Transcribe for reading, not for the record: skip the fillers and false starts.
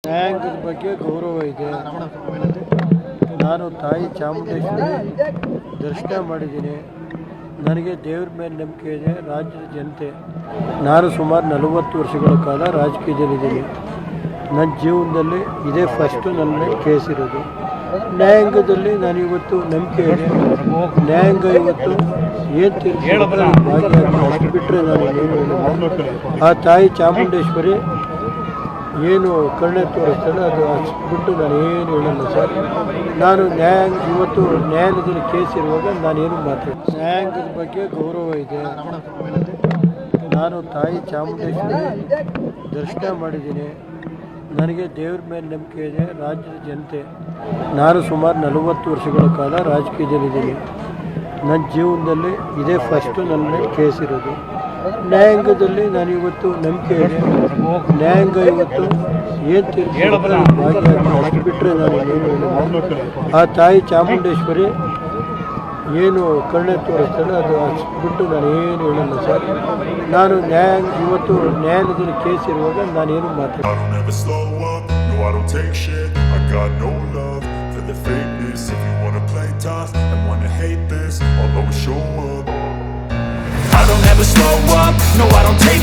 ನ್ಯಾಯಾಂಗದ ಬಗ್ಗೆ ಗೌರವ ಇದೆ. ನಾನು ತಾಯಿ ಚಾಮುಂಡೇಶ್ವರಿ ದರ್ಶನ ಮಾಡಿದ್ದೀನಿ. ನನಗೆ ದೇವ್ರ ಮೇಲೆ ನಂಬಿಕೆ ಇದೆ. ರಾಜ್ಯದ ಜನತೆ, ನಾನು ಸುಮಾರು 40 ವರ್ಷಗಳ ಕಾಲ ರಾಜಕೀಯದಲ್ಲಿದ್ದೀನಿ. ನನ್ನ ಜೀವನದಲ್ಲಿ ಇದೇ ಫಸ್ಟು ನನ್ನ ಮೇಲೆ ಕೇಸ್ ಇರೋದು. ನ್ಯಾಯಾಂಗದಲ್ಲಿ ನಾನು ಇವತ್ತು ನಂಬಿಕೆ ಇದೆ. ನ್ಯಾಯಾಂಗ ಇವತ್ತು ಏನು ತೀರ್ಪು ಬಿಟ್ಟರೆ ನಾನು ಏನು ಹೇಳಿಲ್ಲ. ಆ ತಾಯಿ ಚಾಮುಂಡೇಶ್ವರಿ ಏನು ಕರುಣೆ ತೋರಿಸ್ತಾಳೆ ಅದು ಬಿಟ್ಟು ನಾನು ಏನು ಹೇಳಲ್ಲ ಸರ್. ನಾನು ಇವತ್ತು ನ್ಯಾಯಾಲಯದಲ್ಲಿ ಕೇಸ್ ಇರುವಾಗ ನಾನೇನು ಮಾತಾಡ್ತೀನಿ. ನ್ಯಾಯಾಂಗದ ಬಗ್ಗೆ ಗೌರವ ಇದೆ. ನಾನು ತಾಯಿ ಚಾಮುಂಡೇಶ್ವರಿ ದರ್ಶನ ಮಾಡಿದ್ದೀನಿ. ನನಗೆ ದೇವ್ರ ಮೇಲೆ ನಂಬಿಕೆ ಇದೆ. ರಾಜ್ಯದ ಜನತೆ, ನಾನು ಸುಮಾರು 40 ವರ್ಷಗಳ ಕಾಲ ರಾಜಕೀಯದಲ್ಲಿದ್ದೀನಿ. ನನ್ನ ಜೀವನದಲ್ಲಿ ಇದೇ ಫಸ್ಟು ನನ್ನ ಮೇಲೆ ಕೇಸ್ ಇರೋದು. ನ್ಯಾಯಾಂಗದಲ್ಲಿ ನಾನು ಇವತ್ತು ನಂಬಿಕೆ ಇದೆ. ನ್ಯಾಯಾಂಗ ಇವತ್ತು ಏನು ತೀರ್ಪು ಬಿಟ್ಟರೆ ನಾನು ಏನು ಹೇಳಿಲ್ಲ. ಆ ತಾಯಿ ಚಾಮುಂಡೇಶ್ವರಿ ಏನು ಕರುಣೆ ತೋರಿಸ್ತಾಳೆ ಅದು ಬಿಟ್ಟು ನಾನು ಏನು ಹೇಳಲ್ಲ ಸರ್. ನಾನು ಇವತ್ತು ನ್ಯಾಯಾಲಯದಲ್ಲಿ ಕೇಸ್ ಇರುವಾಗ ನಾನೇನು ಮಾತಾಡ್ತೀನಿ. I don't ever slow up, no I don't take